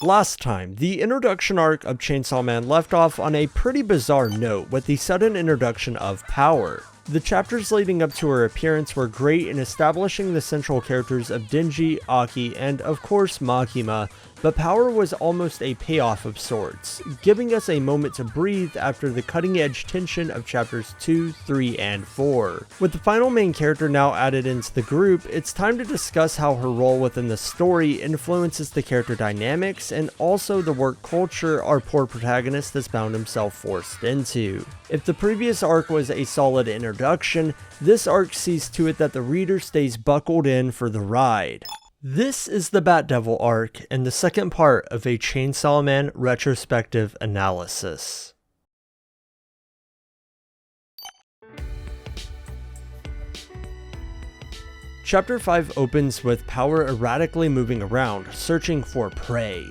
Last time, the introduction arc of Chainsaw Man left off on a pretty bizarre note with the sudden introduction of Power. The chapters leading up to her appearance were great in establishing the central characters of Denji, Aki, and of course Makima, but Power was almost a payoff of sorts, giving us a moment to breathe after the cutting-edge tension of chapters 2, 3, and 4. With the final main character now added into the group, it's time to discuss how her role within the story influences the character dynamics and also the work culture our poor protagonist has found himself forced into. If the previous arc was a solid introduction, this arc sees to it that the reader stays buckled in for the ride. This is the Bat Devil arc and the second part of a Chainsaw Man retrospective analysis. Chapter 5 opens with Power erratically moving around, searching for prey.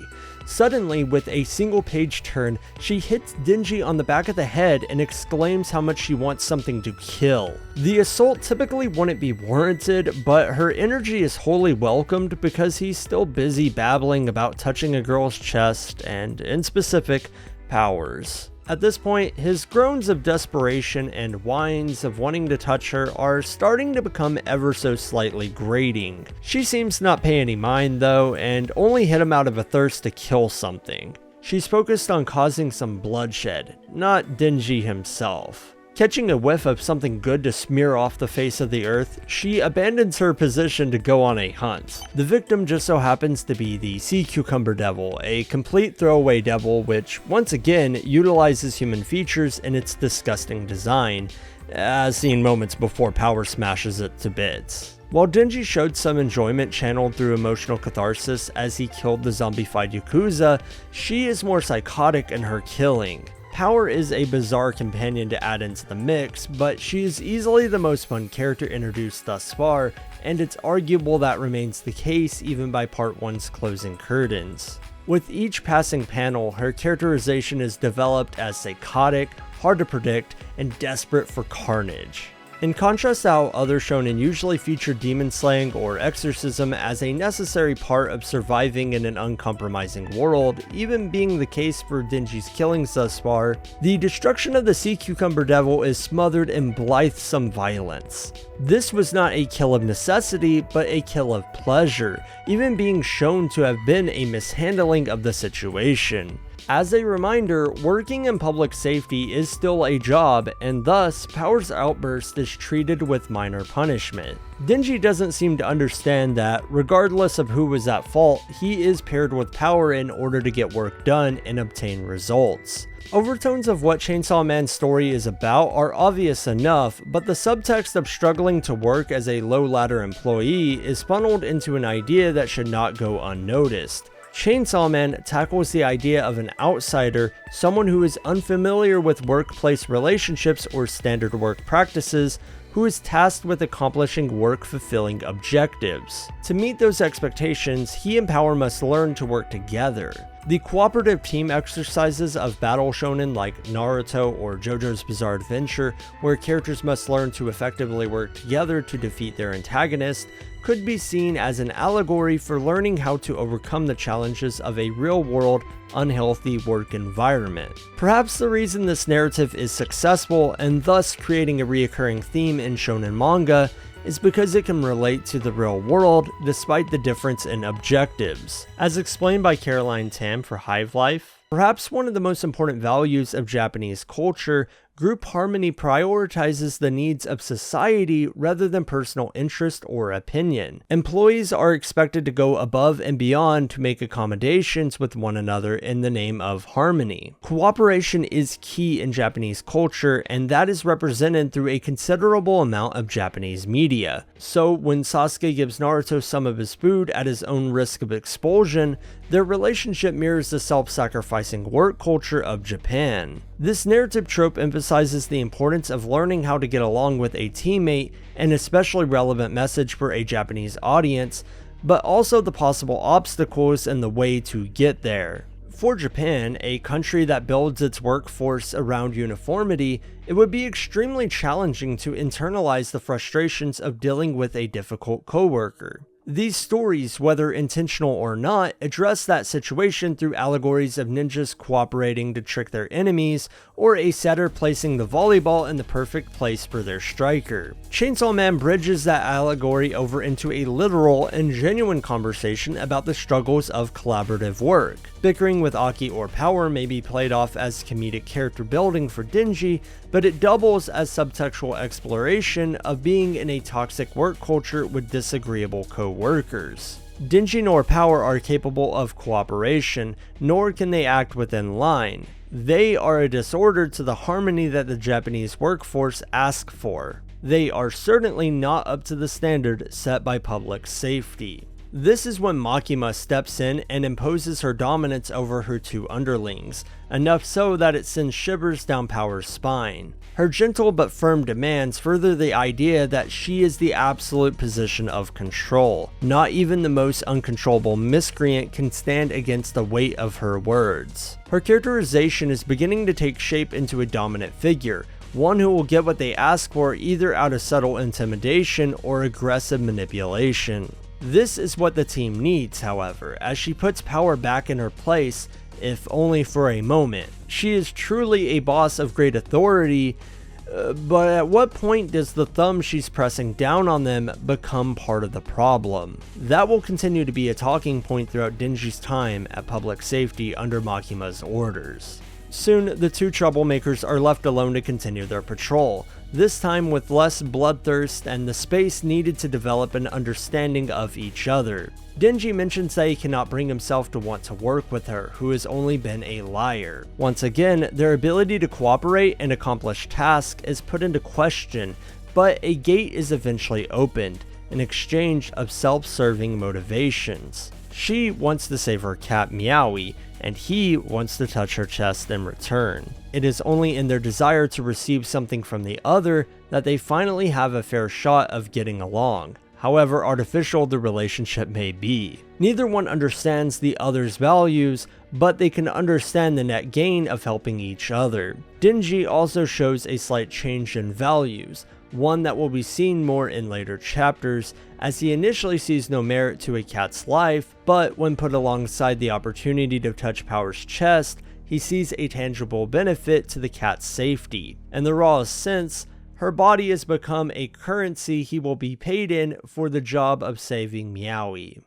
Suddenly, with a single page turn, she hits Denji on the back of the head and exclaims how much she wants something to kill. The assault typically wouldn't be warranted, but her energy is wholly welcomed because he's still busy babbling about touching a girl's chest and, in specific, Power's. At this point, his groans of desperation and whines of wanting to touch her are starting to become ever so slightly grating. She seems to not pay any mind though, and only hit him out of a thirst to kill something. She's focused on causing some bloodshed, not Denji himself. Catching a whiff of something good to smear off the face of the earth, she abandons her position to go on a hunt. The victim just so happens to be the Sea Cucumber Devil, a complete throwaway devil which, once again, utilizes human features in its disgusting design, as seen moments before Power smashes it to bits. While Denji showed some enjoyment channeled through emotional catharsis as he killed the zombified Yakuza, she is more psychotic in her killing. Power is a bizarre companion to add into the mix, but she is easily the most fun character introduced thus far, and it's arguable that remains the case even by part 1's closing curtains. With each passing panel, her characterization is developed as psychotic, hard to predict, and desperate for carnage. In contrast to how other shonen usually feature demon slaying or exorcism as a necessary part of surviving in an uncompromising world, even being the case for Denji's killings thus far, the destruction of the Sea Cucumber Devil is smothered in blithesome violence. This was not a kill of necessity, but a kill of pleasure, even being shown to have been a mishandling of the situation. As a reminder, working in public safety is still a job, and thus, Power's outburst is treated with minor punishment. Denji doesn't seem to understand that, regardless of who was at fault, he is paired with Power in order to get work done and obtain results. Overtones of what Chainsaw Man's story is about are obvious enough, but the subtext of struggling to work as a low-ladder employee is funneled into an idea that should not go unnoticed. Chainsaw Man tackles the idea of an outsider, someone who is unfamiliar with workplace relationships or standard work practices, who is tasked with accomplishing work-fulfilling objectives. To meet those expectations, he and Power must learn to work together. The cooperative team exercises of battle shonen like Naruto or JoJo's Bizarre Adventure, where characters must learn to effectively work together to defeat their antagonist, could be seen as an allegory for learning how to overcome the challenges of a real-world, unhealthy work environment. Perhaps the reason this narrative is successful and thus creating a reoccurring theme in shonen manga is because it can relate to the real world despite the difference in objectives. As explained by Caroline Tam for Hive Life, perhaps one of the most important values of Japanese culture, group harmony prioritizes the needs of society rather than personal interest or opinion. Employees are expected to go above and beyond to make accommodations with one another in the name of harmony. Cooperation is key in Japanese culture, and that is represented through a considerable amount of Japanese media. So when Sasuke gives Naruto some of his food at his own risk of expulsion, their relationship mirrors the self-sacrificing work culture of Japan. This narrative trope emphasizes the importance of learning how to get along with a teammate, an especially relevant message for a Japanese audience, but also the possible obstacles and the way to get there. For Japan, a country that builds its workforce around uniformity, it would be extremely challenging to internalize the frustrations of dealing with a difficult coworker. These stories, whether intentional or not, address that situation through allegories of ninjas cooperating to trick their enemies, or a setter placing the volleyball in the perfect place for their striker. Chainsaw Man bridges that allegory over into a literal and genuine conversation about the struggles of collaborative work. Bickering with Aki or Power may be played off as comedic character building for Denji, but it doubles as subtextual exploration of being in a toxic work culture with disagreeable co-workers. Denji nor Power are capable of cooperation, nor can they act within line. They are a disorder to the harmony that the Japanese workforce asks for. They are certainly not up to the standard set by public safety. This is when Makima steps in and imposes her dominance over her two underlings, enough so that it sends shivers down Power's spine. Her gentle but firm demands further the idea that she is the absolute position of control. Not even the most uncontrollable miscreant can stand against the weight of her words. Her characterization is beginning to take shape into a dominant figure, one who will get what they ask for either out of subtle intimidation or aggressive manipulation. This is what the team needs, however, as she puts Power back in her place, if only for a moment. She is truly a boss of great authority, but at what point does the thumb she's pressing down on them become part of the problem? That will continue to be a talking point throughout Denji's time at public safety under Makima's orders. Soon, the two troublemakers are left alone to continue their patrol, this time with less bloodthirst and the space needed to develop an understanding of each other. Denji mentions that he cannot bring himself to want to work with her, who has only been a liar. Once again, their ability to cooperate and accomplish tasks is put into question, but a gate is eventually opened, an exchange of self-serving motivations. She wants to save her cat Meowy, and he wants to touch her chest in return. It is only in their desire to receive something from the other that they finally have a fair shot of getting along, however artificial the relationship may be. Neither one understands the other's values, but they can understand the net gain of helping each other. Denji also shows a slight change in values, one that will be seen more in later chapters, as he initially sees no merit to a cat's life, but when put alongside the opportunity to touch Power's chest, he sees a tangible benefit to the cat's safety. In the rawest sense, her body has become a currency he will be paid in for the job of saving Meowy.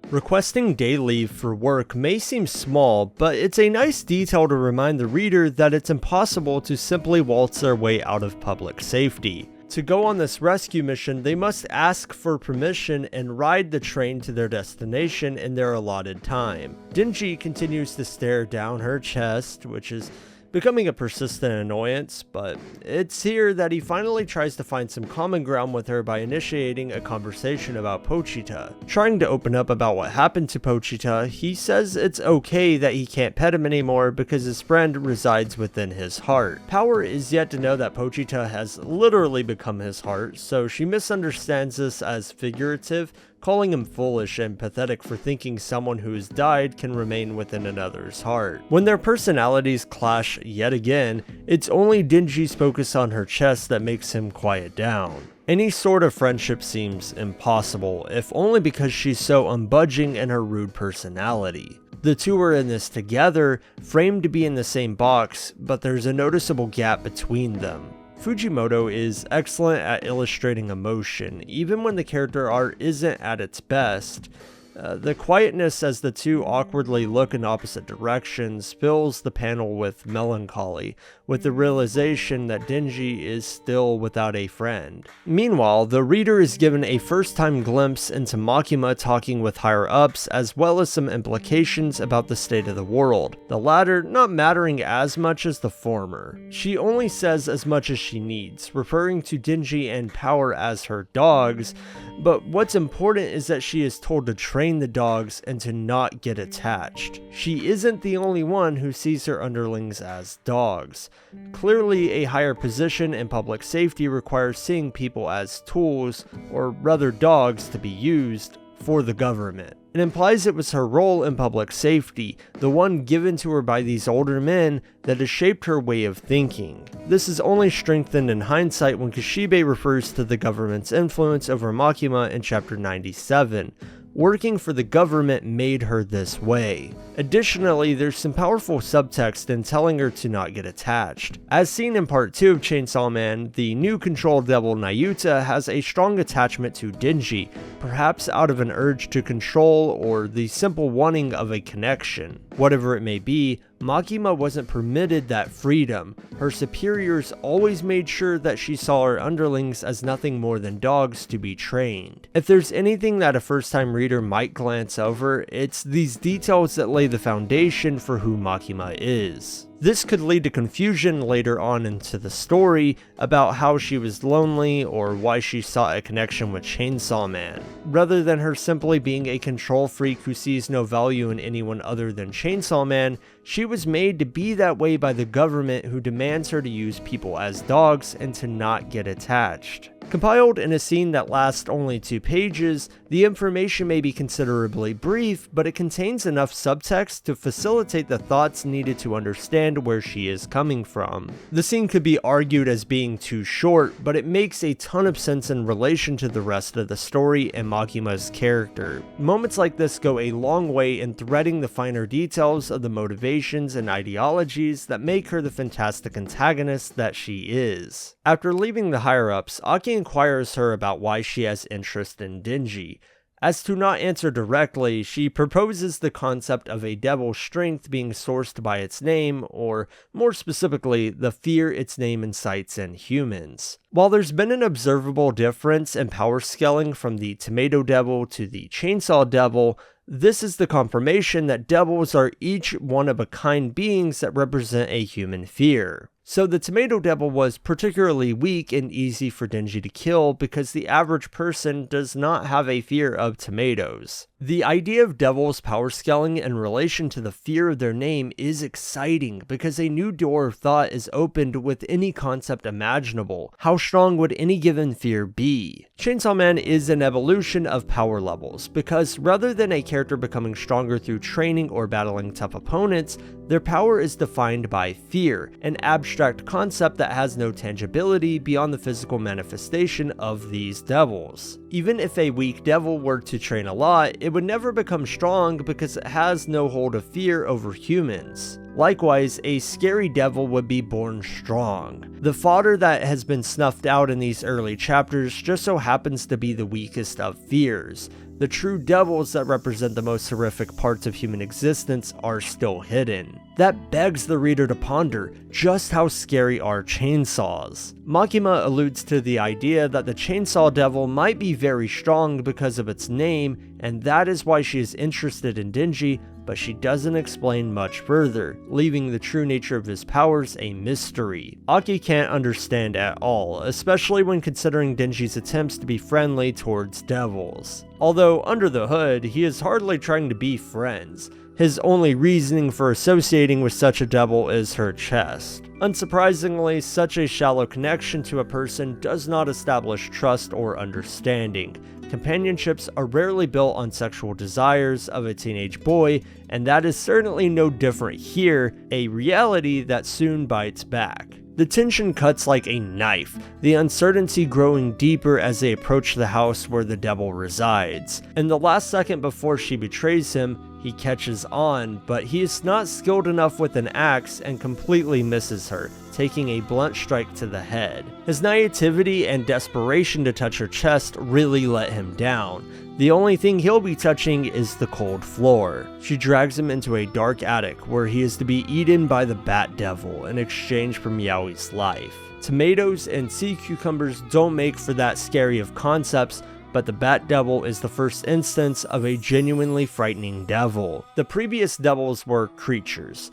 Requesting day leave for work may seem small, but it's a nice detail to remind the reader that it's impossible to simply waltz their way out of public safety. To go on this rescue mission, they must ask for permission and ride the train to their destination in their allotted time. Denji continues to stare down her chest, which is becoming a persistent annoyance, but it's here that he finally tries to find some common ground with her by initiating a conversation about Pochita. Trying to open up about what happened to Pochita, he says it's okay that he can't pet him anymore because his friend resides within his heart. Power is yet to know that Pochita has literally become his heart, so she misunderstands this as figurative, calling him foolish and pathetic for thinking someone who has died can remain within another's heart. When their personalities clash yet again, it's only Denji's focus on her chest that makes him quiet down. Any sort of friendship seems impossible, if only because she's so unbudging in her rude personality. The two are in this together, framed to be in the same box, but there's a noticeable gap between them. Fujimoto is excellent at illustrating emotion, even when the character art isn't at its best. The quietness as the two awkwardly look in opposite directions fills the panel with melancholy, with the realization that Denji is still without a friend. Meanwhile, the reader is given a first-time glimpse into Makima talking with higher-ups, as well as some implications about the state of the world, the latter not mattering as much as the former. She only says as much as she needs, referring to Denji and Power as her dogs, but what's important is that she is told to train the dogs and to not get attached. She isn't the only one who sees her underlings as dogs. Clearly, a higher position in public safety requires seeing people as tools, or rather dogs, to be used for the government. It implies it was her role in public safety, the one given to her by these older men, that has shaped her way of thinking. This is only strengthened in hindsight when Kishibe refers to the government's influence over Makima in chapter 97. Working for the government made her this way. Additionally, there's some powerful subtext in telling her to not get attached. As seen in part 2 of Chainsaw Man, the new control devil Nayuta has a strong attachment to Denji, perhaps out of an urge to control or the simple wanting of a connection. Whatever it may be, Makima wasn't permitted that freedom. Her superiors always made sure that she saw her underlings as nothing more than dogs to be trained. If there's anything that a first-time reader might glance over, it's these details that lay the foundation for who Makima is. This could lead to confusion later on into the story about how she was lonely or why she sought a connection with Chainsaw Man. Rather than her simply being a control freak who sees no value in anyone other than Chainsaw Man, she was made to be that way by the government, who demands her to use people as dogs and to not get attached. Compiled in a scene that lasts only 2 pages, the information may be considerably brief, but it contains enough subtext to facilitate the thoughts needed to understand where she is coming from. The scene could be argued as being too short, but it makes a ton of sense in relation to the rest of the story and Makima's character. Moments like this go a long way in threading the finer details of the motivations and ideologies that make her the fantastic antagonist that she is. After leaving the higher-ups, Aki inquires her about why she has interest in Denji. As to not answer directly, she proposes the concept of a devil's strength being sourced by its name, or more specifically, the fear its name incites in humans. While there's been an observable difference in power scaling from the Tomato Devil to the Chainsaw Devil, this is the confirmation that devils are each one-of-a-kind beings that represent a human fear. So the Tomato Devil was particularly weak and easy for Denji to kill because the average person does not have a fear of tomatoes. The idea of devils power scaling in relation to the fear of their name is exciting because a new door of thought is opened with any concept imaginable. How strong would any given fear be? Chainsaw Man is an evolution of power levels because rather than a character becoming stronger through training or battling tough opponents, their power is defined by fear, an abstract concept that has no tangibility beyond the physical manifestation of these devils. Even if a weak devil were to train a lot, it would never become strong because it has no hold of fear over humans. Likewise, a scary devil would be born strong. The fodder that has been snuffed out in these early chapters just so happens to be the weakest of fears. The true devils that represent the most horrific parts of human existence are still hidden. That begs the reader to ponder just how scary are chainsaws. Makima alludes to the idea that the Chainsaw Devil might be very strong because of its name, and that is why she is interested in Denji, but she doesn't explain much further, leaving the true nature of his powers a mystery. Aki can't understand at all, especially when considering Denji's attempts to be friendly towards devils. Although under the hood, he is hardly trying to be friends. His only reasoning for associating with such a devil is her chest. Unsurprisingly, such a shallow connection to a person does not establish trust or understanding. Companionships are rarely built on sexual desires of a teenage boy, and that is certainly no different here, a reality that soon bites back. The tension cuts like a knife, the uncertainty growing deeper as they approach the house where the devil resides. In the last second before she betrays him, he catches on, but he is not skilled enough with an axe and completely misses her, taking a blunt strike to the head. His naivety and desperation to touch her chest really let him down. The only thing he'll be touching is the cold floor. She drags him into a dark attic where he is to be eaten by the Bat Devil in exchange for Meowy's life. Tomatoes and sea cucumbers don't make for that scary of concepts, but the Bat Devil is the first instance of a genuinely frightening devil. The previous devils were creatures.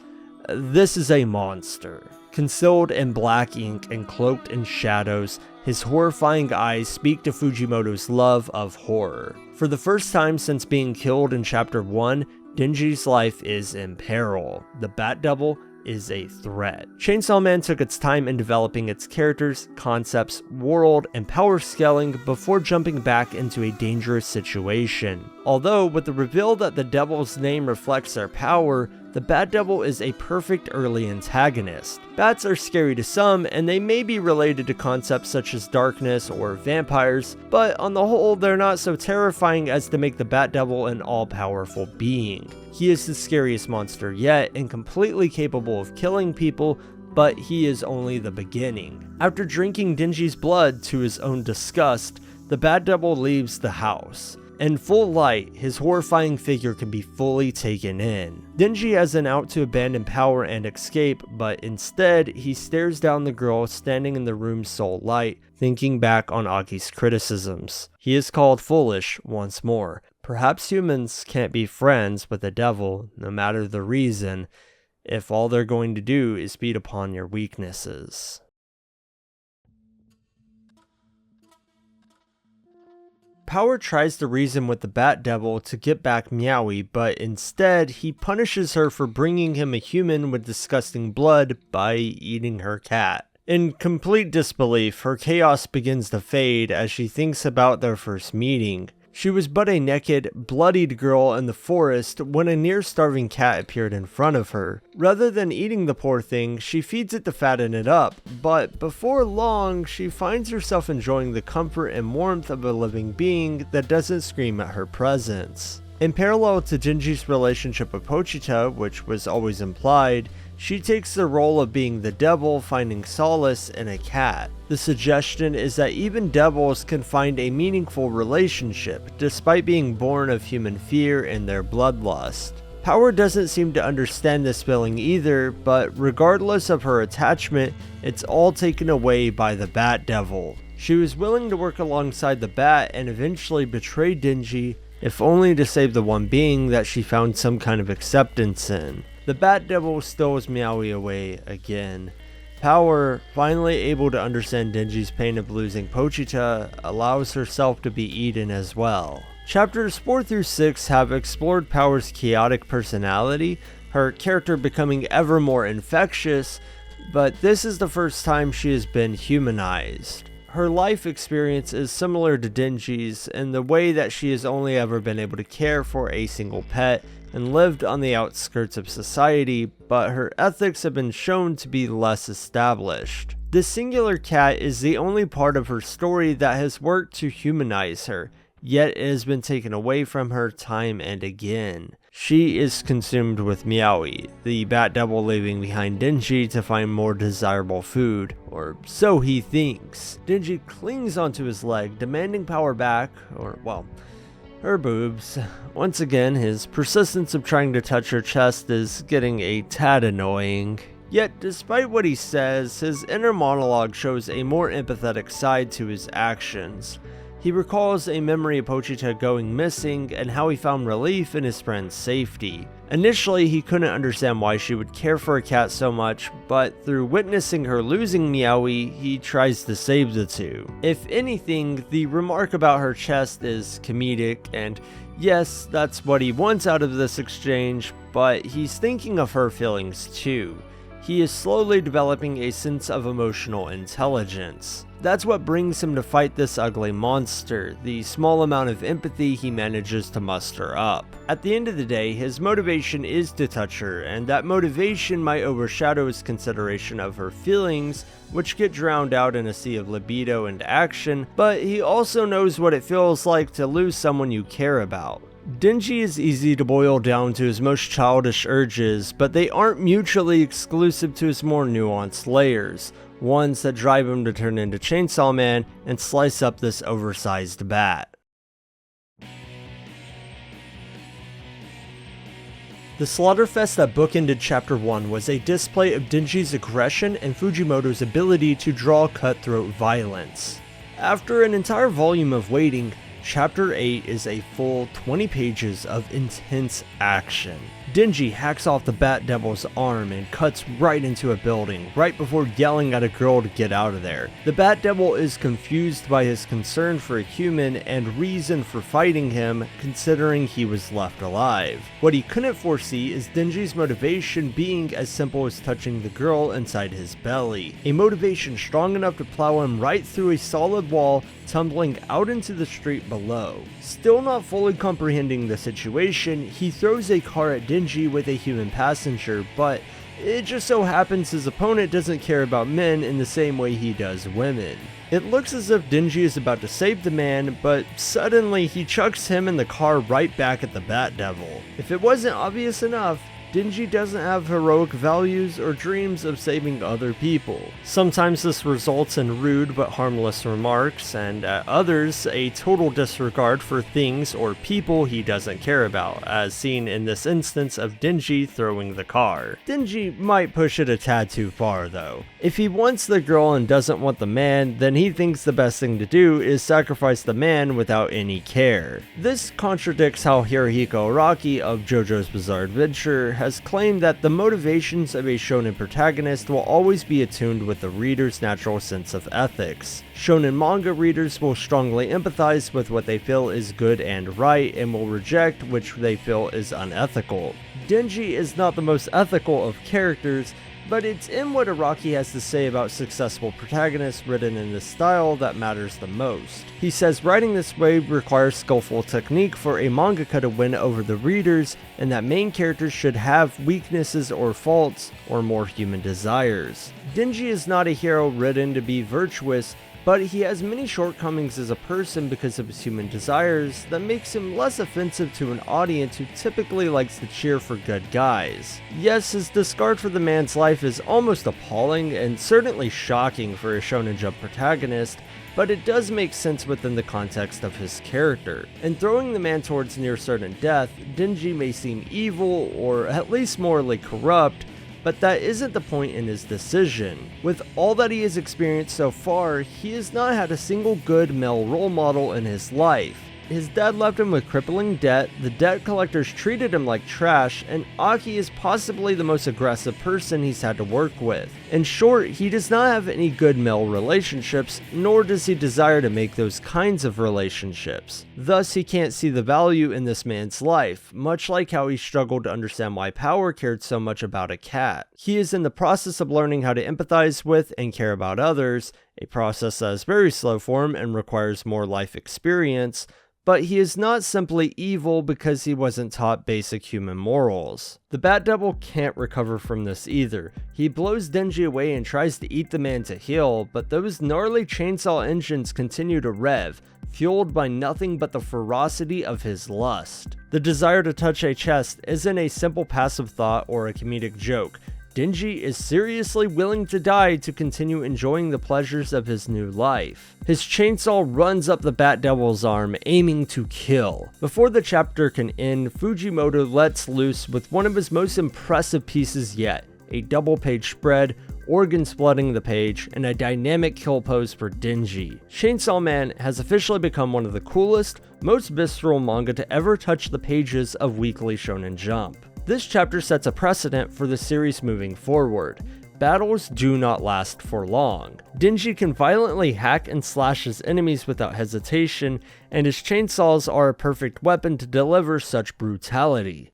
This is a monster. Concealed in black ink and cloaked in shadows, his horrifying eyes speak to Fujimoto's love of horror. For the first time since being killed in chapter 1, Denji's life is in peril. The Bat Devil is a threat. Chainsaw Man took its time in developing its characters, concepts, world, and power scaling before jumping back into a dangerous situation. Although, with the reveal that the devil's name reflects their power, the Bat Devil is a perfect early antagonist. Bats are scary to some, and they may be related to concepts such as darkness or vampires, but on the whole, they're not so terrifying as to make the Bat Devil an all-powerful being. He is the scariest monster yet, and completely capable of killing people, but he is only the beginning. After drinking Denji's blood to his own disgust, the Bat Devil leaves the house. In full light, his horrifying figure can be fully taken in. Denji has an out to abandon power and escape, but instead, he stares down the girl standing in the room's sole light, thinking back on Aki's criticisms. He is called foolish once more. Perhaps humans can't be friends with the devil, no matter the reason, if all they're going to do is feed upon your weaknesses. Power tries to reason with the Bat Devil to get back Meowy, but instead, he punishes her for bringing him a human with disgusting blood by eating her cat. In complete disbelief, her chaos begins to fade as she thinks about their first meeting. She was but a naked, bloodied girl in the forest when a near-starving cat appeared in front of her. Rather than eating the poor thing, she feeds it to fatten it up, but before long, she finds herself enjoying the comfort and warmth of a living being that doesn't scream at her presence. In parallel to Denji's relationship with Pochita, which was always implied, she takes the role of being the devil finding solace in a cat. The suggestion is that even devils can find a meaningful relationship, despite being born of human fear and their bloodlust. Power doesn't seem to understand this feeling either, but regardless of her attachment, it's all taken away by the Bat Devil. She was willing to work alongside the Bat and eventually betray Denji, if only to save the one being that she found some kind of acceptance in. The Bat Devil steals Meowy away again. Power, finally able to understand Denji's pain of losing Pochita, allows herself to be eaten as well. Chapters 4 through 6 have explored Power's chaotic personality, her character becoming ever more infectious, but this is the first time she has been humanized. Her life experience is similar to Denji's in the way that she has only ever been able to care for a single pet and lived on the outskirts of society, but her ethics have been shown to be less established. This singular cat is the only part of her story that has worked to humanize her, yet it has been taken away from her time and again. She is consumed with Meowy, the Bat Devil leaving behind Denji to find more desirable food, or so he thinks. Denji clings onto his leg, demanding Power back, or well, her boobs. Once again, his persistence of trying to touch her chest is getting a tad annoying. Yet, despite what he says, his inner monologue shows a more empathetic side to his actions. He recalls a memory of Pochita going missing and how he found relief in his friend's safety. Initially, he couldn't understand why she would care for a cat so much, but through witnessing her losing Meowy, he tries to save the two. If anything, the remark about her chest is comedic, and yes, that's what he wants out of this exchange, but he's thinking of her feelings too. He is slowly developing a sense of emotional intelligence. That's what brings him to fight this ugly monster, the small amount of empathy he manages to muster up. At the end of the day, his motivation is to touch her, and that motivation might overshadow his consideration of her feelings, which get drowned out in a sea of libido and action, but he also knows what it feels like to lose someone you care about. Denji is easy to boil down to his most childish urges, but they aren't mutually exclusive to his more nuanced layers, ones that drive him to turn into Chainsaw Man and slice up this oversized bat. The slaughterfest that bookended Chapter 1 was a display of Denji's aggression and Fujimoto's ability to draw cutthroat violence. After an entire volume of waiting, Chapter 8 is a full 20 pages of intense action. Denji hacks off the Bat Devil's arm and cuts right into a building, right before yelling at a girl to get out of there. The Bat Devil is confused by his concern for a human and reason for fighting him, considering he was left alive. What he couldn't foresee is Denji's motivation being as simple as touching the girl inside his belly, a motivation strong enough to plow him right through a solid wall, tumbling out into the street below. Still not fully comprehending the situation, he throws a car at Denji with a human passenger, but it just so happens his opponent doesn't care about men in the same way he does women. It looks as if Denji is about to save the man, but suddenly he chucks him and the car right back at the Bat Devil. If it wasn't obvious enough, Denji doesn't have heroic values or dreams of saving other people. Sometimes this results in rude but harmless remarks, and at others, a total disregard for things or people he doesn't care about, as seen in this instance of Denji throwing the car. Denji might push it a tad too far though. If he wants the girl and doesn't want the man, then he thinks the best thing to do is sacrifice the man without any care. This contradicts how Hirohiko Araki of JoJo's Bizarre Adventure has claimed that the motivations of a shonen protagonist will always be attuned with the reader's natural sense of ethics. Shonen manga readers will strongly empathize with what they feel is good and right and will reject which they feel is unethical. Denji is not the most ethical of characters, but it's in what Araki has to say about successful protagonists written in this style that matters the most. He says writing this way requires skillful technique for a mangaka to win over the readers, and that main characters should have weaknesses or faults or more human desires. Denji is not a hero written to be virtuous, but he has many shortcomings as a person because of his human desires that makes him less offensive to an audience who typically likes to cheer for good guys. Yes, his discard for the man's life is almost appalling and certainly shocking for a Shonen Jump protagonist, but it does make sense within the context of his character. In throwing the man towards near certain death, Denji may seem evil or at least morally corrupt, but that isn't the point in his decision. With all that he has experienced so far, he has not had a single good male role model in his life. His dad left him with crippling debt, the debt collectors treated him like trash, and Aki is possibly the most aggressive person he's had to work with. In short, he does not have any good male relationships, nor does he desire to make those kinds of relationships. Thus, he can't see the value in this man's life, much like how he struggled to understand why Power cared so much about a cat. He is in the process of learning how to empathize with and care about others, a process that is very slow for him and requires more life experience, but he is not simply evil because he wasn't taught basic human morals. The Bat Devil can't recover from this either. He blows Denji away and tries to eat the man to heal, but those gnarly chainsaw engines continue to rev, fueled by nothing but the ferocity of his lust. The desire to touch a chest isn't a simple passive thought or a comedic joke. Denji is seriously willing to die to continue enjoying the pleasures of his new life. His chainsaw runs up the Bat Devil's arm, aiming to kill. Before the chapter can end, Fujimoto lets loose with one of his most impressive pieces yet, a double-page spread, organs flooding the page, and a dynamic kill pose for Denji. Chainsaw Man has officially become one of the coolest, most visceral manga to ever touch the pages of Weekly Shonen Jump. This chapter sets a precedent for the series moving forward. Battles do not last for long. Denji can violently hack and slash his enemies without hesitation, and his chainsaws are a perfect weapon to deliver such brutality.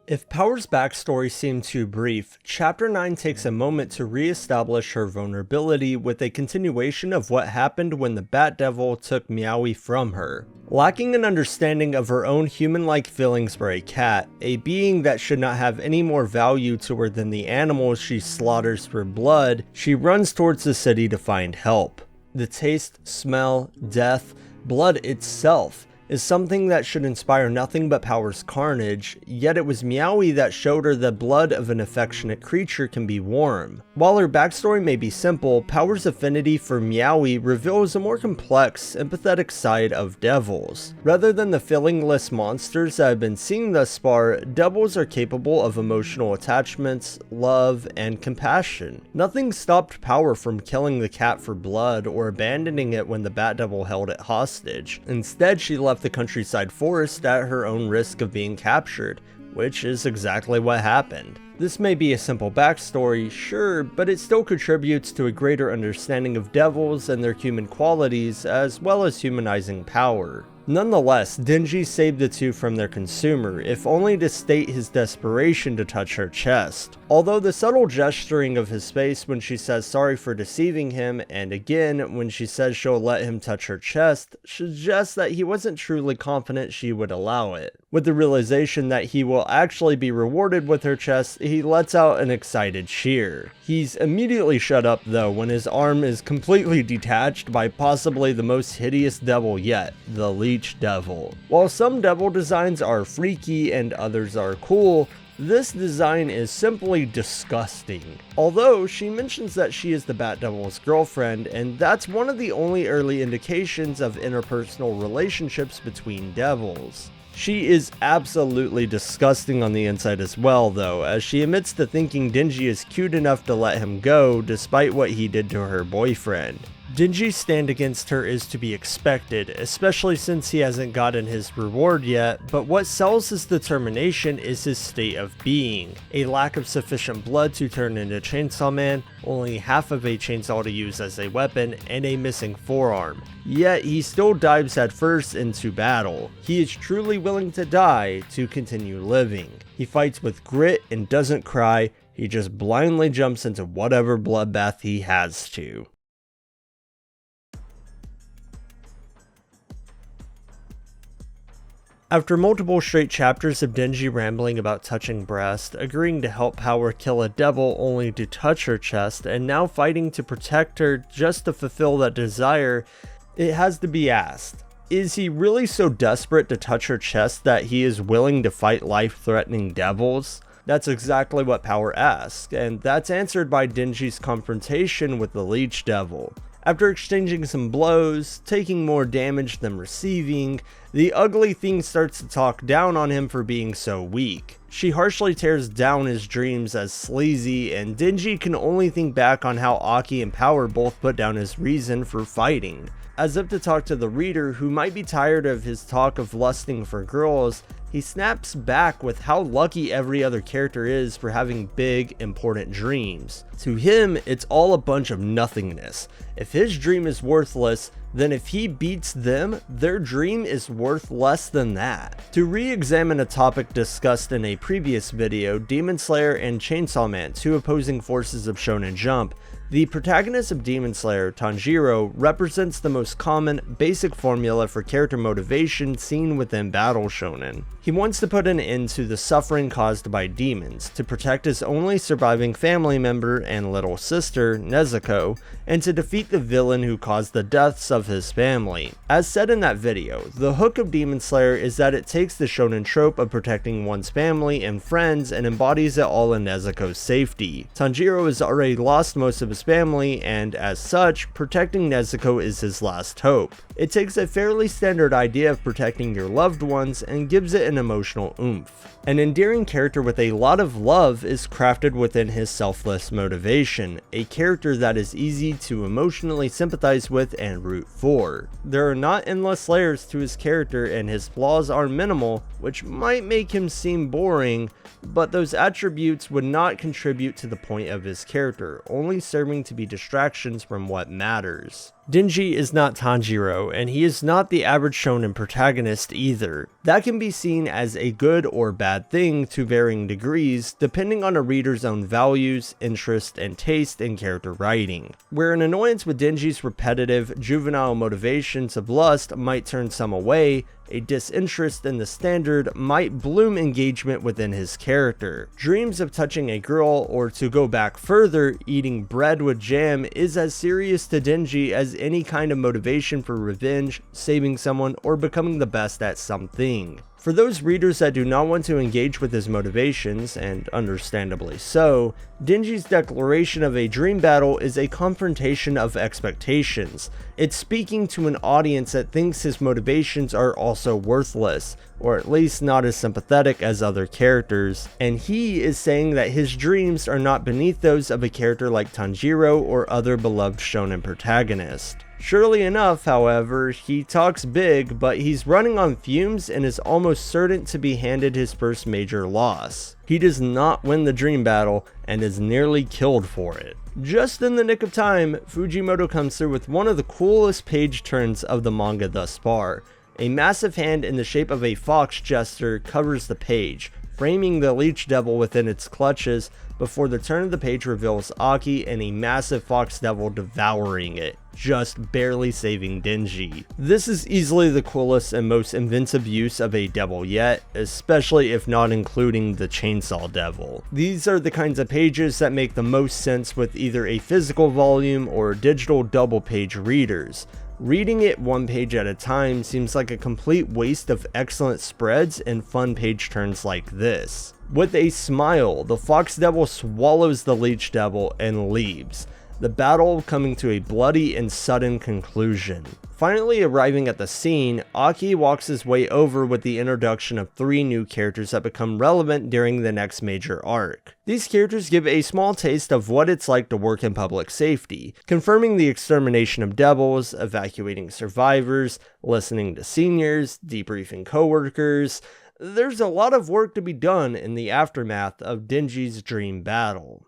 If Power's backstory seemed too brief, Chapter 9 takes a moment to re-establish her vulnerability with a continuation of what happened when the Bat Devil took Meowy from her. Lacking an understanding of her own human-like feelings for a cat, a being that should not have any more value to her than the animals she slaughters for blood, she runs towards the city to find help. The taste, smell, death, blood itself is something that should inspire nothing but Power's carnage, yet it was Meowy that showed her the blood of an affectionate creature can be warm. While her backstory may be simple, Power's affinity for Meowy reveals a more complex, empathetic side of devils. Rather than the feelingless monsters that have been seen thus far, devils are capable of emotional attachments, love, and compassion. Nothing stopped Power from killing the cat for blood or abandoning it when the Bat Devil held it hostage. Instead, she left the countryside forest at her own risk of being captured, which is exactly what happened. This may be a simple backstory, sure, but it still contributes to a greater understanding of devils and their human qualities, as well as humanizing Power. Nonetheless, Denji saved the two from their consumer, if only to state his desperation to touch her chest. Although the subtle gesturing of his face when she says sorry for deceiving him, and again when she says she'll let him touch her chest, suggests that he wasn't truly confident she would allow it. With the realization that he will actually be rewarded with her chest, he lets out an excited cheer. He's immediately shut up though when his arm is completely detached by possibly the most hideous devil yet, the Leech Devil. While some devil designs are freaky and others are cool, this design is simply disgusting. Although she mentions that she is the Bat Devil's girlfriend, and that's one of the only early indications of interpersonal relationships between devils. She is absolutely disgusting on the inside as well though, as she admits to thinking Denji is cute enough to let him go despite what he did to her boyfriend. Denji's stand against her is to be expected, especially since he hasn't gotten his reward yet, but what sells his determination is his state of being. A lack of sufficient blood to turn into Chainsaw Man, only half of a chainsaw to use as a weapon, and a missing forearm. Yet he still dives headfirst into battle. He is truly willing to die to continue living. He fights with grit and doesn't cry, he just blindly jumps into whatever bloodbath he has to. After multiple straight chapters of Denji rambling about touching breast, agreeing to help Power kill a devil only to touch her chest, and now fighting to protect her just to fulfill that desire, it has to be asked, is he really so desperate to touch her chest that he is willing to fight life-threatening devils? That's exactly what Power asks, and that's answered by Denji's confrontation with the Leech Devil. After exchanging some blows, taking more damage than receiving, the ugly thing starts to talk down on him for being so weak. She harshly tears down his dreams as sleazy, and Denji can only think back on how Aki and Power both put down his reason for fighting. As if to talk to the reader who might be tired of his talk of lusting for girls, he snaps back with how lucky every other character is for having big, important dreams. To him, it's all a bunch of nothingness. If his dream is worthless, then if he beats them, their dream is worth less than that. To re-examine a topic discussed in a previous video, Demon Slayer and Chainsaw Man, two opposing forces of Shonen Jump, the protagonist of Demon Slayer, Tanjiro, represents the most common, basic formula for character motivation seen within Battle Shonen. He wants to put an end to the suffering caused by demons, to protect his only surviving family member and little sister, Nezuko, and to defeat the villain who caused the deaths of his family. As said in that video, the hook of Demon Slayer is that it takes the shonen trope of protecting one's family and friends and embodies it all in Nezuko's safety. Tanjiro has already lost most of his family, and as such, protecting Nezuko is his last hope. It takes a fairly standard idea of protecting your loved ones and gives it an emotional oomph. An endearing character with a lot of love is crafted within his selfless motivation, a character that is easy to emotionally sympathize with and root for. There are not endless layers to his character and his flaws are minimal, which might make him seem boring, but those attributes would not contribute to the point of his character, only serving to be distractions from what matters. Denji is not Tanjiro, and he is not the average shonen protagonist either. That can be seen as a good or bad thing to varying degrees, depending on a reader's own values, interest, and taste in character writing. Where an annoyance with Denji's repetitive, juvenile juvenile motivations of lust might turn some away, a disinterest in the standard might bloom engagement within his character. Dreams of touching a girl, or to go back further, eating bread with jam is as serious to Denji as any kind of motivation for revenge, saving someone, or becoming the best at something. For those readers that do not want to engage with his motivations, and understandably so, Denji's declaration of a dream battle is a confrontation of expectations. It's speaking to an audience that thinks his motivations are also worthless, or at least not as sympathetic as other characters, and he is saying that his dreams are not beneath those of a character like Tanjiro or other beloved shonen protagonists. Surely enough, however, he talks big, but he's running on fumes and is almost certain to be handed his first major loss. He does not win the dream battle and is nearly killed for it. Just in the nick of time, Fujimoto comes through with one of the coolest page turns of the manga thus far. A massive hand in the shape of a fox jester covers the page, framing the leech devil within its clutches before the turn of the page reveals Aki and a massive fox devil devouring it, just barely saving Denji. This is easily the coolest and most inventive use of a devil yet, especially if not including the chainsaw devil. These are the kinds of pages that make the most sense with either a physical volume or digital double page readers. Reading it one page at a time seems like a complete waste of excellent spreads and fun page turns like this. With a smile, the Fox Devil swallows the Leech Devil and leaves, the battle coming to a bloody and sudden conclusion. Finally arriving at the scene, Aki walks his way over with the introduction of 3 new characters that become relevant during the next major arc. These characters give a small taste of what it's like to work in public safety, confirming the extermination of devils, evacuating survivors, listening to seniors, debriefing coworkers. There's a lot of work to be done in the aftermath of Denji's dream battle.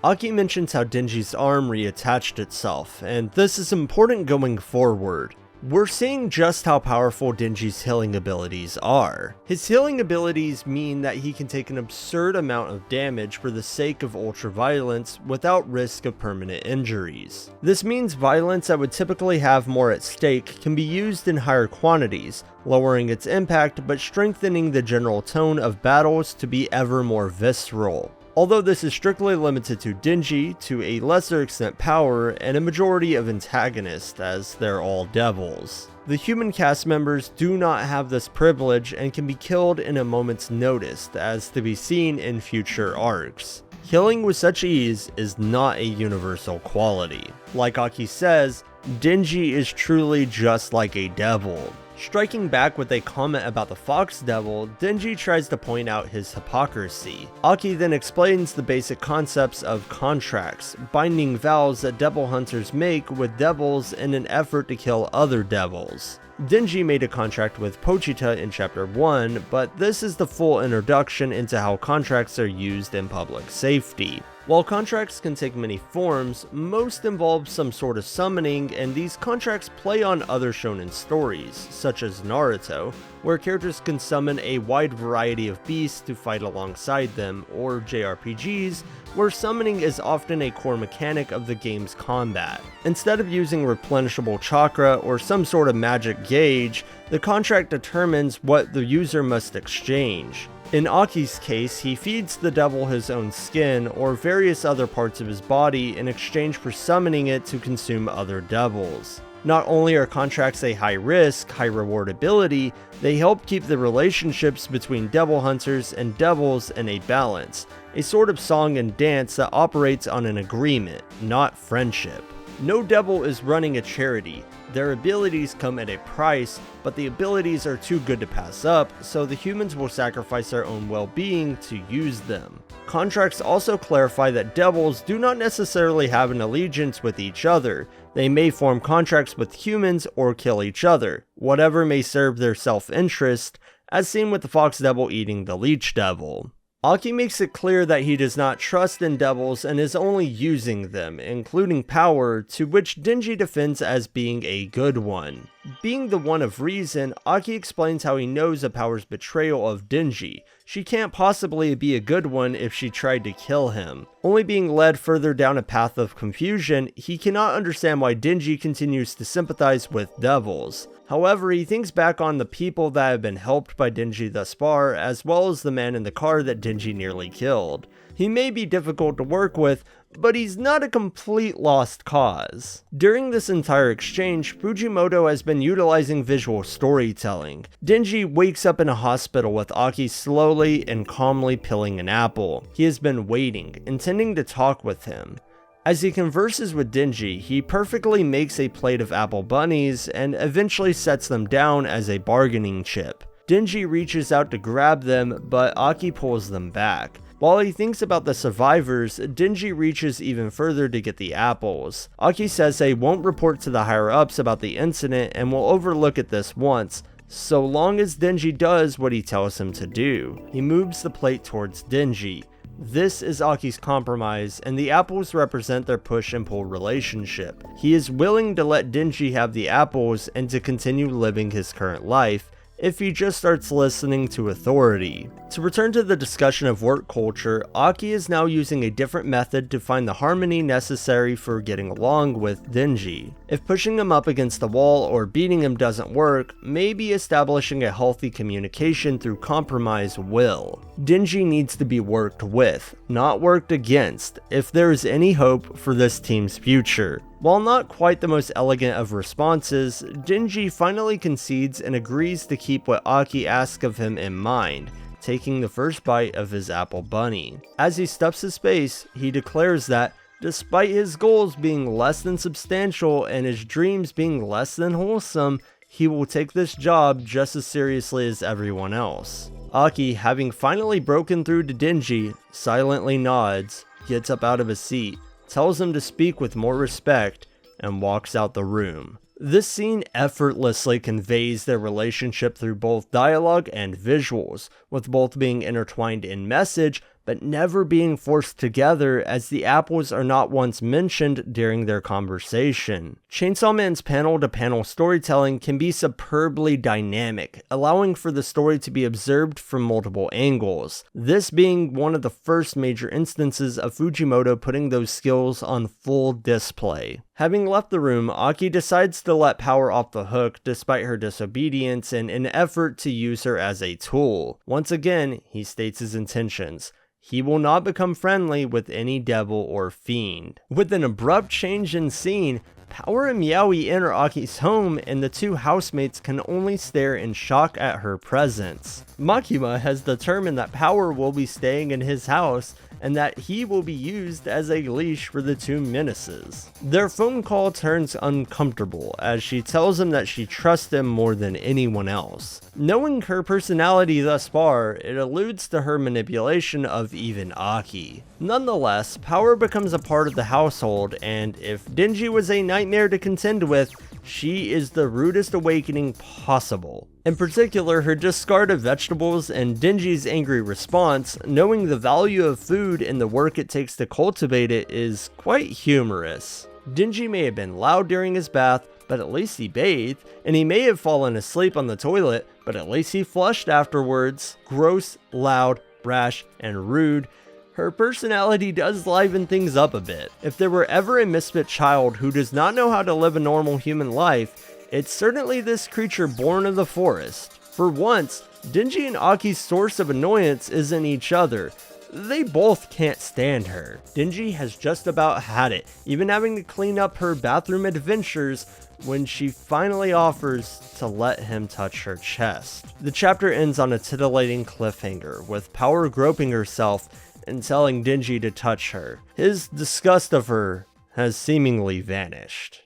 Aki mentions how Denji's arm reattached itself, and this is important going forward. We're seeing just how powerful Denji's healing abilities are. His healing abilities mean that he can take an absurd amount of damage for the sake of ultra-violence without risk of permanent injuries. This means violence that would typically have more at stake can be used in higher quantities, lowering its impact but strengthening the general tone of battles to be ever more visceral. Although this is strictly limited to Denji, to a lesser extent Power, and a majority of antagonists, as they're all devils. The human cast members do not have this privilege and can be killed in a moment's notice, as to be seen in future arcs. Killing with such ease is not a universal quality. Like Aki says, Denji is truly just like a devil. Striking back with a comment about the Fox Devil, Denji tries to point out his hypocrisy. Aki then explains the basic concepts of contracts, binding vows that devil hunters make with devils in an effort to kill other devils. Denji made a contract with Pochita in chapter 1, but this is the full introduction into how contracts are used in public safety. While contracts can take many forms, most involve some sort of summoning, and these contracts play on other shonen stories, such as Naruto, where characters can summon a wide variety of beasts to fight alongside them, or JRPGs, where summoning is often a core mechanic of the game's combat. Instead of using replenishable chakra or some sort of magic gauge, the contract determines what the user must exchange. In Aki's case, he feeds the devil his own skin or various other parts of his body in exchange for summoning it to consume other devils. Not only are contracts a high risk, high reward ability, they help keep the relationships between devil hunters and devils in a balance, a sort of song and dance that operates on an agreement, not friendship. No devil is running a charity. Their abilities come at a price, but the abilities are too good to pass up, so the humans will sacrifice their own well-being to use them. Contracts also clarify that devils do not necessarily have an allegiance with each other. They may form contracts with humans or kill each other, whatever may serve their self-interest, as seen with the Fox Devil eating the Leech Devil. Aki makes it clear that he does not trust in devils and is only using them, including Power, to which Denji defends as being a good one. Being the one of reason, Aki explains how he knows of Power's betrayal of Denji. She can't possibly be a good one if she tried to kill him. Only being led further down a path of confusion, he cannot understand why Denji continues to sympathize with devils. However, he thinks back on the people that have been helped by Denji thus far, as well as the man in the car that Denji nearly killed. He may be difficult to work with, but he's not a complete lost cause. During this entire exchange, Fujimoto has been utilizing visual storytelling. Denji wakes up in a hospital with Aki slowly and calmly peeling an apple. He has been waiting, intending to talk with him. As he converses with Denji, he perfectly makes a plate of apple bunnies and eventually sets them down as a bargaining chip. Denji reaches out to grab them, but Aki pulls them back. While he thinks about the survivors, Denji reaches even further to get the apples. Aki says they won't report to the higher-ups about the incident and will overlook it this once, so long as Denji does what he tells him to do. He moves the plate towards Denji. This is Aki's compromise, and the apples represent their push and pull relationship. He is willing to let Denji have the apples and to continue living his current life, if he just starts listening to authority. To return to the discussion of work culture, Aki is now using a different method to find the harmony necessary for getting along with Denji. If pushing him up against the wall or beating him doesn't work, maybe establishing a healthy communication through compromise will. Denji needs to be worked with, not worked against, if there is any hope for this team's future. While not quite the most elegant of responses, Denji finally concedes and agrees to keep what Aki asks of him in mind, taking the first bite of his apple bunny. As he stuffs his face, he declares that, despite his goals being less than substantial and his dreams being less than wholesome, he will take this job just as seriously as everyone else. Aki, having finally broken through to Denji, silently nods, gets up out of his seat, tells him to speak with more respect, and walks out the room. This scene effortlessly conveys their relationship through both dialogue and visuals, with both being intertwined in message, but never being forced together as the apples are not once mentioned during their conversation. Chainsaw Man's panel-to-panel storytelling can be superbly dynamic, allowing for the story to be observed from multiple angles, this being one of the first major instances of Fujimoto putting those skills on full display. Having left the room, Aki decides to let Power off the hook despite her disobedience in an effort to use her as a tool. Once again, he states his intentions. He will not become friendly with any devil or fiend. With an abrupt change in scene, Power and Meowy enter Aki's home and the two housemates can only stare in shock at her presence. Makima has determined that Power will be staying in his house and that he will be used as a leash for the two menaces. Their phone call turns uncomfortable as she tells him that she trusts him more than anyone else. Knowing her personality thus far, it alludes to her manipulation of even Aki. Nonetheless, Power becomes a part of the household, and if Denji was a nightmare to contend with, she is the rudest awakening possible. In particular, her discard of vegetables and Denji's angry response, knowing the value of food and the work it takes to cultivate it, is quite humorous. Denji may have been loud during his bath, but at least he bathed, and he may have fallen asleep on the toilet, but at least he flushed afterwards. Gross, loud, brash, and rude, her personality does liven things up a bit. If there were ever a misfit child who does not know how to live a normal human life, it's certainly this creature born of the forest. For once, Denji and Aki's source of annoyance isn't each other. They both can't stand her. Denji has just about had it, even having to clean up her bathroom adventures when she finally offers to let him touch her chest. The chapter ends on a titillating cliffhanger, with Power groping herself and telling Denji to touch her. His disgust of her has seemingly vanished.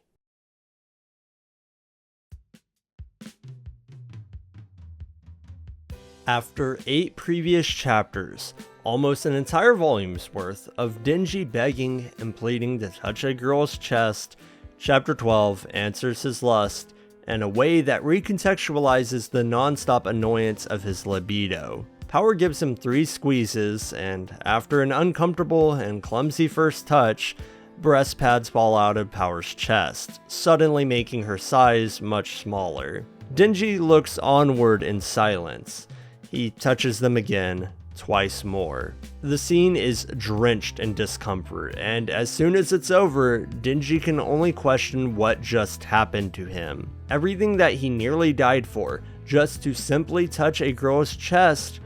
After 8 previous chapters, almost an entire volume's worth of Denji begging and pleading to touch a girl's chest, Chapter 12 answers his lust in a way that recontextualizes the non-stop annoyance of his libido. Power gives him 3 squeezes, and after an uncomfortable and clumsy first touch, breast pads fall out of Power's chest, suddenly making her size much smaller. Denji looks onward in silence. He touches them again, twice more. The scene is drenched in discomfort, and as soon as it's over, Denji can only question what just happened to him. Everything that he nearly died for, just to simply touch a girl's chest,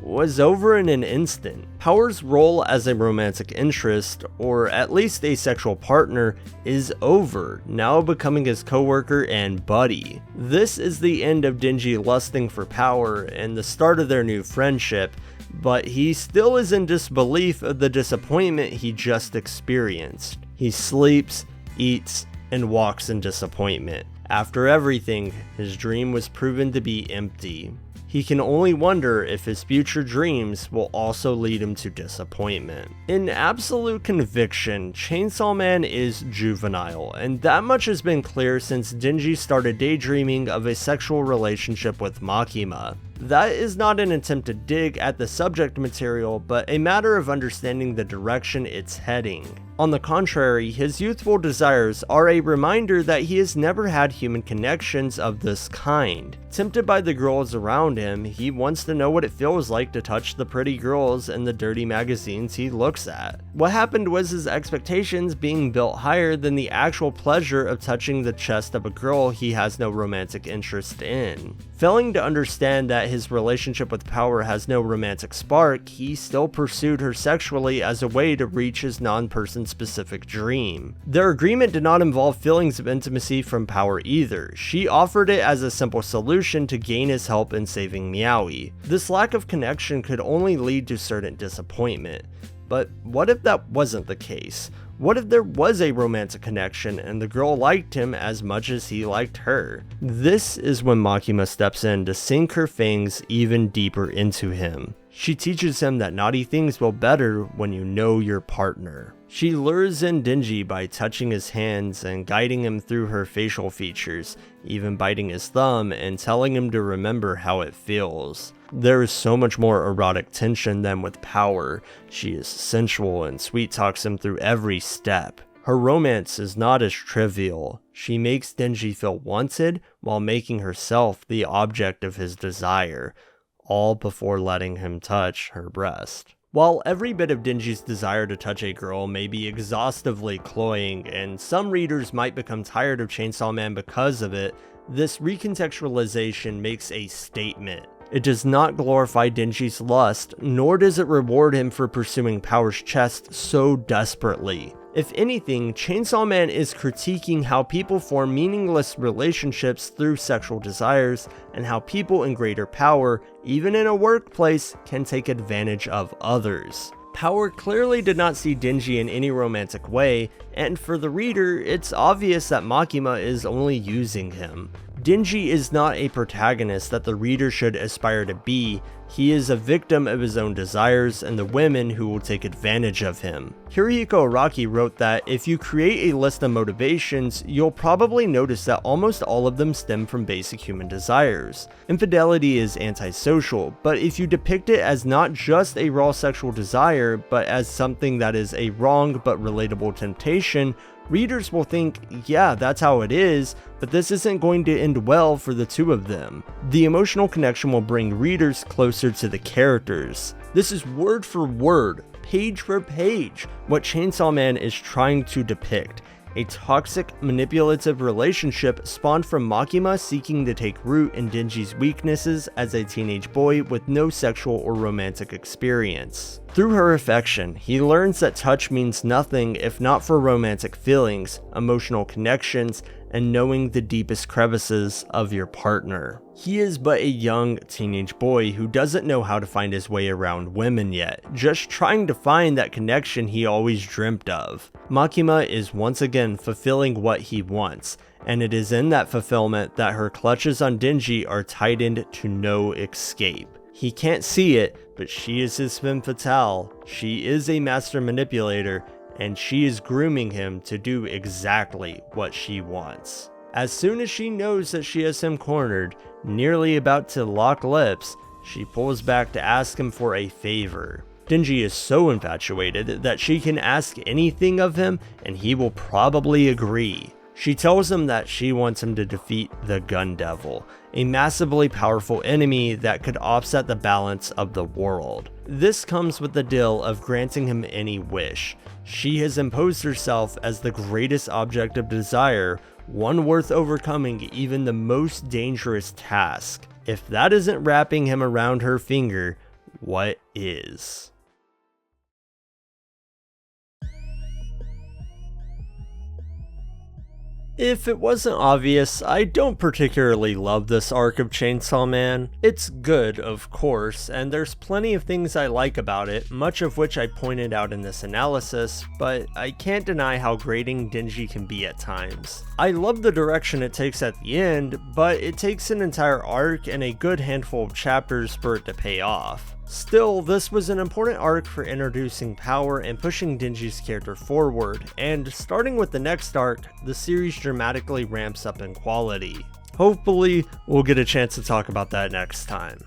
was over in an instant. Power's role as a romantic interest, or at least a sexual partner, is over, now becoming his coworker and buddy. This is the end of Denji lusting for Power and the start of their new friendship, but he still is in disbelief of the disappointment he just experienced. He sleeps, eats, and walks in disappointment. After everything, his dream was proven to be empty. He can only wonder if his future dreams will also lead him to disappointment. In absolute conviction, Chainsaw Man is juvenile, and that much has been clear since Denji started daydreaming of a sexual relationship with Makima. That is not an attempt to dig at the subject material, but a matter of understanding the direction it's heading. On the contrary, his youthful desires are a reminder that he has never had human connections of this kind. Tempted by the girls around him, he wants to know what it feels like to touch the pretty girls in the dirty magazines he looks at. What happened was his expectations being built higher than the actual pleasure of touching the chest of a girl he has no romantic interest in. Failing to understand that his relationship with Power has no romantic spark, he still pursued her sexually as a way to reach his non-person specific dream. Their agreement did not involve feelings of intimacy from Power either. She offered it as a simple solution to gain his help in saving Meowy. This lack of connection could only lead to certain disappointment. But what if that wasn't the case? What if there was a romantic connection and the girl liked him as much as he liked her? This is when Makima steps in to sink her fangs even deeper into him. She teaches him that naughty things feel better when you know your partner. She lures in Denji by touching his hands and guiding him through her facial features, even biting his thumb and telling him to remember how it feels. There is so much more erotic tension than with Power. She is sensual and sweet talks him through every step. Her romance is not as trivial. She makes Denji feel wanted while making herself the object of his desire, all before letting him touch her breast. While every bit of Denji's desire to touch a girl may be exhaustively cloying, and some readers might become tired of Chainsaw Man because of it, this recontextualization makes a statement. It does not glorify Denji's lust, nor does it reward him for pursuing Power's chest so desperately. If anything, Chainsaw Man is critiquing how people form meaningless relationships through sexual desires, and how people in greater power, even in a workplace, can take advantage of others. Power clearly did not see Denji in any romantic way, and for the reader, it's obvious that Makima is only using him. Denji is not a protagonist that the reader should aspire to be. He is a victim of his own desires and the women who will take advantage of him. Hirohiko Araki wrote that if you create a list of motivations, you'll probably notice that almost all of them stem from basic human desires. Infidelity is antisocial, but if you depict it as not just a raw sexual desire, but as something that is a wrong but relatable temptation, readers will think, yeah, that's how it is, but this isn't going to end well for the two of them. The emotional connection will bring readers closer to the characters. This is word for word, page for page, what Chainsaw Man is trying to depict. A toxic, manipulative relationship spawned from Makima seeking to take root in Denji's weaknesses as a teenage boy with no sexual or romantic experience. Through her affection, he learns that touch means nothing if not for romantic feelings, emotional connections, and knowing the deepest crevices of your partner. He is but a young teenage boy who doesn't know how to find his way around women yet, just trying to find that connection he always dreamt of. Makima is once again fulfilling what he wants, and it is in that fulfillment that her clutches on Denji are tightened to no escape. He can't see it, but she is his femme fatale. She is a master manipulator, and she is grooming him to do exactly what she wants. As soon as she knows that she has him cornered, nearly about to lock lips, she pulls back to ask him for a favor. Denji is so infatuated that she can ask anything of him and he will probably agree. She tells him that she wants him to defeat the Gun Devil, a massively powerful enemy that could offset the balance of the world. This comes with the deal of granting him any wish. She has imposed herself as the greatest object of desire, one worth overcoming even the most dangerous task. If that isn't wrapping him around her finger, what is? If it wasn't obvious, I don't particularly love this arc of Chainsaw Man. It's good, of course, and there's plenty of things I like about it, much of which I pointed out in this analysis, but I can't deny how grating Denji can be at times. I love the direction it takes at the end, but it takes an entire arc and a good handful of chapters for it to pay off. Still, this was an important arc for introducing power and pushing Denji's character forward, and starting with the next arc, the series dramatically ramps up in quality. Hopefully, we'll get a chance to talk about that next time.